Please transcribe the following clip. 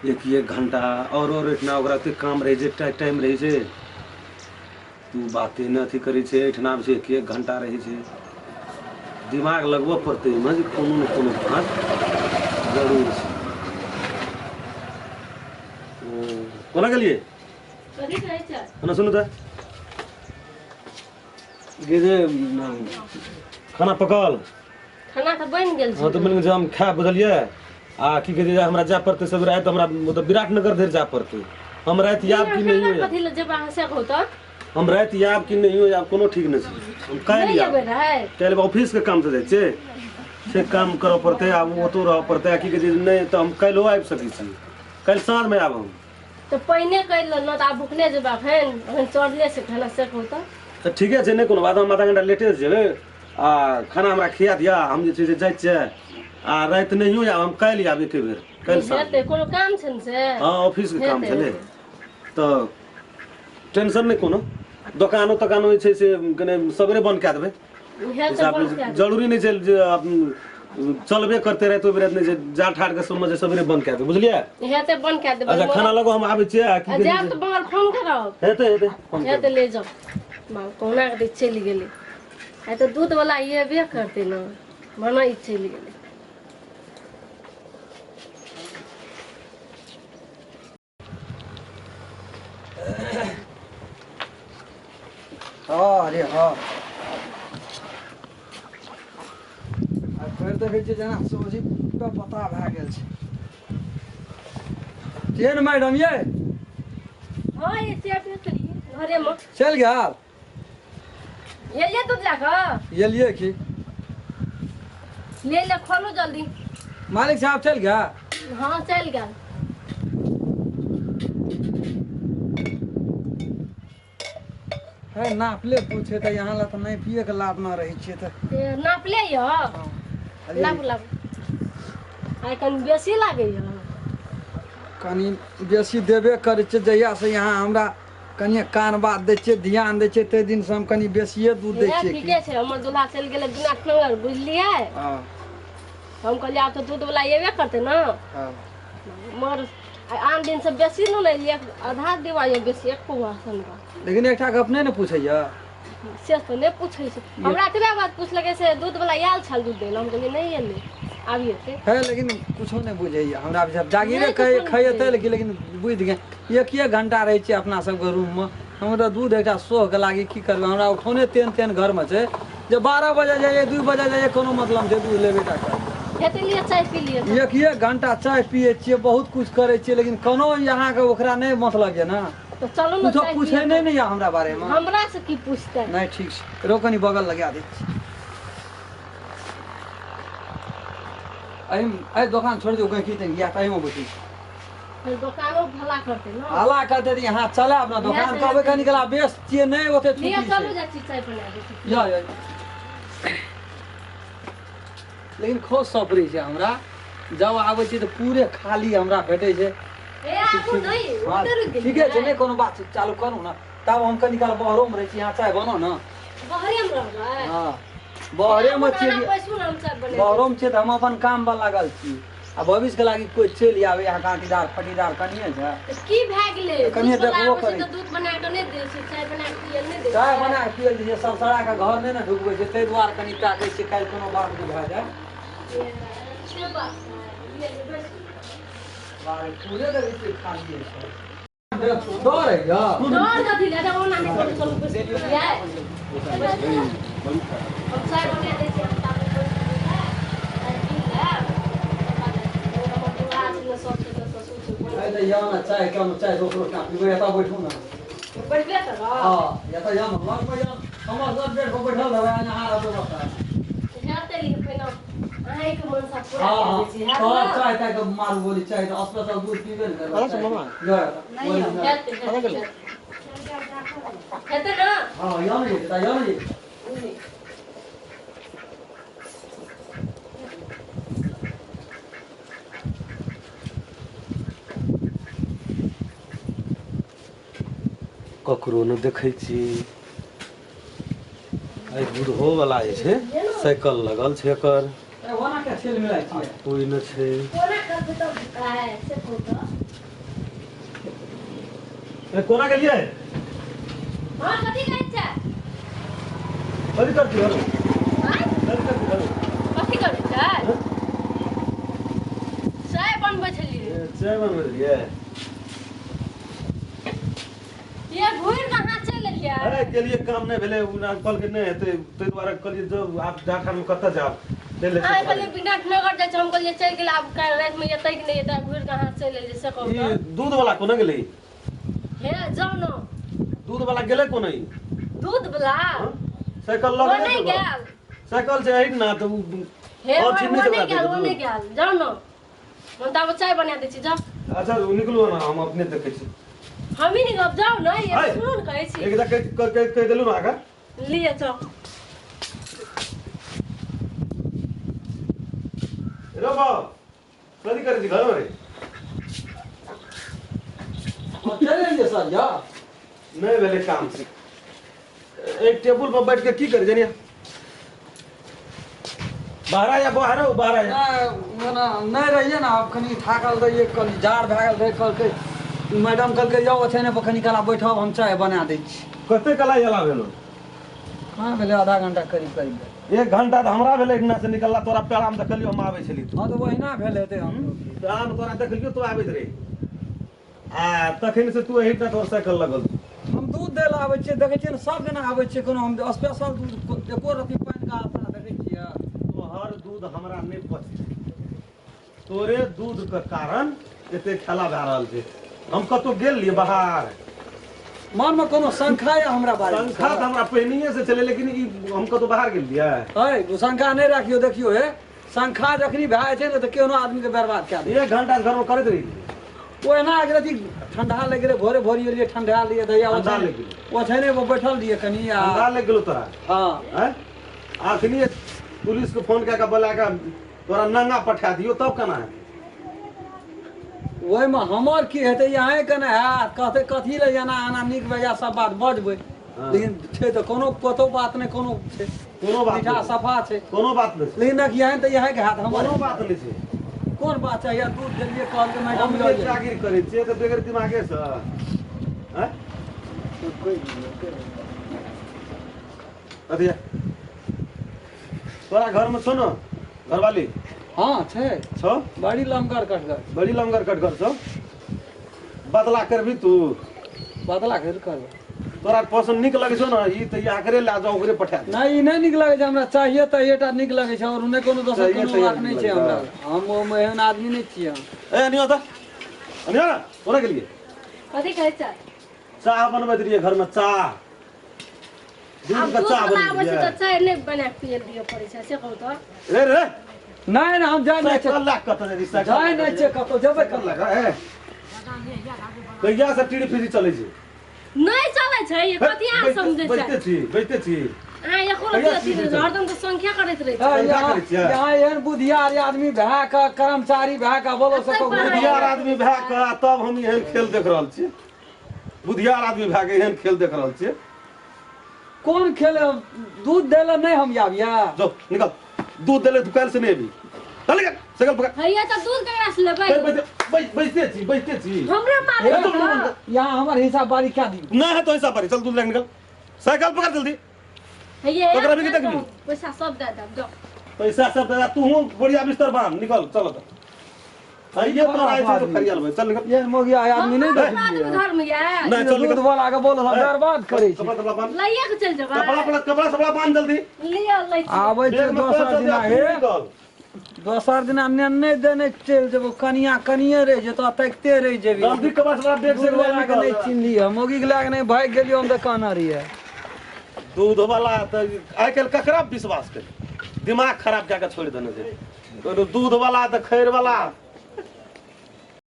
एक घंटा और इतना ओकरा ते काम रहे छै टाइम रहे छै तू बातें न अथी करे छै एठना से एक घंटा रहे छै दिमाग लगबो पड़ते में जे कोनो न कोनो बात जरूर छै कोना गेलिए कथी कहै छै ना सुनु त गे खाना पकल खाना त बनि गेल छै हां त बनि गेल हम खा बुझलिए आ की कहै छै हमरा जा पड़ते सब रात हमरा मतलब विराटनगर धरि जा पड़ते हम रात याद कि नहीं हो कथी ल जेबा से कहू त हम रात याद कि नहीं हो या कोनो ठीक नहीं छै हम काल्हि याद काल्हि ऑफिस के काम से जाइ छै से काम करऽ पड़ते आ ओतो रह पड़ते की कहै छै नहीं त हम काल्हि आबि सकै छी काल्हि साँझ में आब हम तो पहिने कहि ल न त आब भुखले जेबा खन चढ़ले से खाना से कहू त ठीके छै नहीं कोनो बात हम आधा घंटा लेटे जेबै आ खाना हमरा खिया दिया हम जे छै से जाइ छियै आ रात नहीं हो या हम काल्हि आब एके बेर काल्हि साँझ हेतै कोनो काम छै से हां ऑफिस के काम छले त टेंशन नहीं कोनो दुकानो तकानो छै से कने सबरे बंद कए देबै जरूरी नहीं छै जे चलबे करते रहे तो रात नहीं छै जा ठाड़ के समझ सबरे बंद कए देबै बुझलिए हेतै बंद कए देबै अच्छा खाना लगो हम आबै छियै की जाब त बंगल फोन करब हेतै ले जाओ मां कोना के चलि गेलै आई तो दूध वाला येबे करते न मना ई चलि गेलै अरे हाँ फेर देखै छियै जेना सोझी पता भए गेल छै केहन मैडम ये हां ये सेबे करिए घरे में चल गेल ये दूध ला क एलिए की ले ले खोलो जल्दी मालिक साहब चल गया हां चल गेल है नापले पूछे तो यहाँ ला तो नहीं पिए के लाभ ना रही छे तो नाप ले य लाप लाप आई कन बेसी लागे य कनी बेसी देबे करे छे जहिया से यहाँ हमरा कनी कान बात दै छे ध्यान दै छे ते दिन से हम कनी बेसिए दूध दै छे ठीके छे हमर दूल्हा चल गेले बिना नंगर बुझलिए हां हम कहलिए आप तो दूध वाला येबे करते ना हां मर आन दिन से बेसी न ले लिए आधा देवा ये बेसी एक पुआसन का लेकिन एकटा गप नहीं न पूछैया से तो नहीं पूछै छै हमरा तबे बात पूछलकै से दूध वाला आयल छल दूध देला हम कहलिए नहीं एले आबिए थे है लेकिन कुछो नहीं बुझैया हमरा जब जागीरे खइते लेकिन बुझ गए एक घंटा रहे छे अपना सब के रूम में हमरा दूध एकटा सोह के लागी की करबे हमरा ओखने तेन घर में छे जे 12 बजे जाइए 2 बजे जाइए कोनो मतलब छे दूध लेबेटा कर खेते लिए चाय पी लिए एक घंटा चाय पिए छिए बहुत कुछ करे छिए लेकिन कोनो यहाँ के ओकरा नहीं मतलब है ना तो चलो ना कुछ पूछे नहीं हमरा बारे में हमरा से की पूछते नहीं ठीक छै रोकनी बगल लगा दे आई दुकान छोड़ दो कहीं की या टाइम में बैठी दुकानो भला करते ना हला करते यहाँ चला अपना दुकान कबे कहीं निकला बेच छिए नहीं ओते छुट्टी ले चलो जा चाय बना दे या लेकिन खोज सपरी छै हमरा जब आबै छी त पूरे खाली हमरा भेटै छै ए आबू नहीं उधर ठीक है नहीं कोनो बात चालू करू ना तब हम कनी काल बहरो में रही छी यहाँ चाय बनो ना बहरे में रहबै हां बहरे में छी पैसू हम चाय बने बहरो में छी त हम अपन काम पर लागल छी आ भविष्य के लागी कोई चल आवे यहाँ कांटीदार फटीदार कनिए छै की भए गेलै कनिए देखबो करी तो दूध बना के नहीं दे छै चाय बना के पिए नहीं दे चाय बना के पिए दिए सब सड़ा के घर नहीं ना ढुकबै छै तै दुआर कनी ताकै छै काल कोनो बात नहीं भए जाए से बात बारे पूरे दे छै खाली छै डर है या डर कथी ले जा ओना नहीं चलो पैसे दिया हम चाय बना दे छै हम ताकत आई त यहाँ ना चाय कम चाय दोसरो का पीबे एता बैठू ना बैठबे त हां या त यहाँ लग में हमर सब डेढ़ को बैठल है यहाँ आ तो बता हेते लिख पे ना आए के मन सा पूरा हां दे छै हां चाय ताय तो मार बोली चाय तो अस्पताल दूध पीबे न कर अरे मामा नहीं हेते ना हां यहाँ नहीं ककरो न देखै छी आई बुढ़ो वाला छै साइकिल लगल छै एकर ओना के छेल मिलाइ छी कोई न छै कोना कर दे तो है से फोटो कोना के लिए हां कथी कहै छै कथी करती हो हां कथी करै छै चाय बनबै छलिए चाय बनबै रहिए ये घुर कहाँ चल लिया अरे के लिए काम नहीं भेले अंकल के नहीं हेते तै द्वारा कहलिए जो आप जाकर में कत जाब ले ले आइ कहलिए बिना नगर जाय छै हम कहलिए चल गेल आब काल रात में एतै कि नहीं एतै घुर कहाँ चल ले से कहू ये दूध वाला कोना गेले हे जाओ न दूध वाला गेले कोना दूध वाला साइकिल वो लग नहीं गेल साइकिल से आई ना तो हे और वो चीज नहीं नहीं गेल वो जगह नहीं गेल जाओ न हम तब चाय बना दै छी जाओ अच्छा निकलो ना हम अपने देखे छी हम ही नहीं गप जाओ न ये हाय। सुनो न कहै छी एक कह देलु ना आगा लिए जाओ रो बा कथी कर दी घर में चले लिए सर या नहीं भेले काम से एक टेबल पर बैठ के की कर जनिया बाहर आया नहीं रहिए ना आप कनी थाकल रहिए कल जाड़ भए गेल रहे कल के मैडम कल के जाओ ओछे ने कनी कला बैठब हम चाय बना दै छी कते कला जला भेलो कहाँ भेले आधा घंटा करीब एक घंटा तो हमरा भेले इतना से निकलला तोरा पेड़ा में देखलियो हम आबै छली हाँ तो वहीना भेल हेतै हम पेड़ा में तोरा देखलियो तो आबैत रे आ तखन से तू एही तोर साइकिल लगल हम दूध दे ला आबै छियै देखै छियै ने सब जना आबै छियै कोनो हम स्पेशल दूध एको रति पानि का आशा देखै छियै तोहर दूध हमरा नहीं पची तोरे दूध के कारण एते खेला भए रहल छै हम कतौ गेल लिए बाहर मन में कोनो शंका या हमरा बारे में संख्या तो हमरा पहिनिए से चले लेकिन ई हम कतौ बाहर गेल लिए है शंका नहीं राखियो देखियो हे शंका जखनी भए छै ने तऽ केनो आदमी के बर्बाद कए दे एक घंटा घर में करैत रही ओहिना एक रति ठंडा लग रहे भोरे भोरी एलियै ठंडा लिए दैया ठंडा लागि गेलै। ओछैने वो बैठल दिए कनी आ ठंडा लग गेलो तोरा हाँ हैं आखनी पुलिस को फोन कए के बोला के तोरा नंगा पठा दियो तब केना है ओहिमे हमर की हेतै यहाँ केना हैत कहतै कथी ले एना एना नीक बेजा सब बात बजबै हाँ। लेकिन छै तऽ कोनो कतौ बात नहि कोनो छै कोनो बात मीठा नहीं सफा छै कोनो बात नहीं लेकिन देख यहाँ तऽ यहाँ के हैत हमर कोनो बात नहीं छै कोन बात छै या दूध देलियै कहल के मैडम हम लऽ जे जाइए जागिर करै छियै तऽ बेगर दिमागे से हैं अथिया तोरा घर में छो न घरवाली हाँ छै छो बड़ी लमगर कटगर बड़ी लमगर कटकर छो बदला करबी तू बदला कर करबै तोरा पसंद नीक लगे छो न ई तऽ आकरे ला जाओ ओकरे पठा दे नहीं ई नहीं नीक लगे छै हमरा चाहिए तऽ एटा नीक लगे छै और नहि कोनो दोसर चाहिए कोनो तऽ बात नीक नहीं लगे छै छै। हमरा हम ओमे एहन आदमी नहीं छियै हम ए अनिया त अनिया तोरा के लिए कथी कहै छै चाह बनबैत रहिए घर में चाह दूध अब का दूध चाह वाला आबै बनबैत छै रहिए तऽ चाय नहीं बना के पिए दियो पड़ै छै से कहू तऽ रे रे नहीं नहीं हम जाय नहीं छै साइकिल ला कत रे जाय नहीं छै कतौ जेबै साइकिल लगा ए कहिया से टीड़ी फिरी चलै छै नहीं चलै छै ये कथी आ समझै छै बैठते छी आ एको रति अथी हरदम तऽ संख्या करैत रहै छै क्या करै छियै? यहाँ एहन बुधियार आदमी भए के कर्मचारी भए के बोलो से कतऽ पढ़ै? बुधियार आदमी भए के तब हम एहन खेल देख रहल छी बुधियार आदमी भए के एहन खेल देख रहल छी कोन खेल दूध देले नहीं हम आबिया जो निकल दूध देले तू काल्हि से नहीं अभी चल निकल साइकिल पकड़ हैया तऽ दूध ककरा से लेबै बैठते छी हमरे मारे छै यहाँ हमर हिसाब बारी क्या दी नहीं है तो ऐसा पर चल दूध लेके निकल साइकिल पकड़ जल्दी हैया ओकरा भी कितक दी? पैसा सब दे दब जाओ पैसा सब दे तू हूं बढ़िया बिस्तर बांध निकल चलो तो ये तो आए थे तो खरियाल भाई चल निकल ये मोगिया आदमी नहीं हमरा देखिए आदमी घर में ये नहीं चल दूध निकल वाला के बोलो सब बर्बाद करे छी कपड़ा बांध लइया के चल जेबै कपड़ा सबड़ा बांध जल्दी लिया लै छी आबै छै बैग में दोसर पैसा दिना दे, हे निकल दोसर दिना नहीं देने चल जेबो कनिया कनिए रह जेतो तकते रह जेबी जल्दी कपड़ा सबड़ा बैग से दूध वाला के नहीं निकल चिन्हलिए मोगी के लाग नहीं भाग गेलियो हम दुकान रहिए दूध वाला तो आइ काल्हि ककरा विश्वास कर दिमाग खराब कए के छोड़ देने छै दूध वाला तो खैर वाला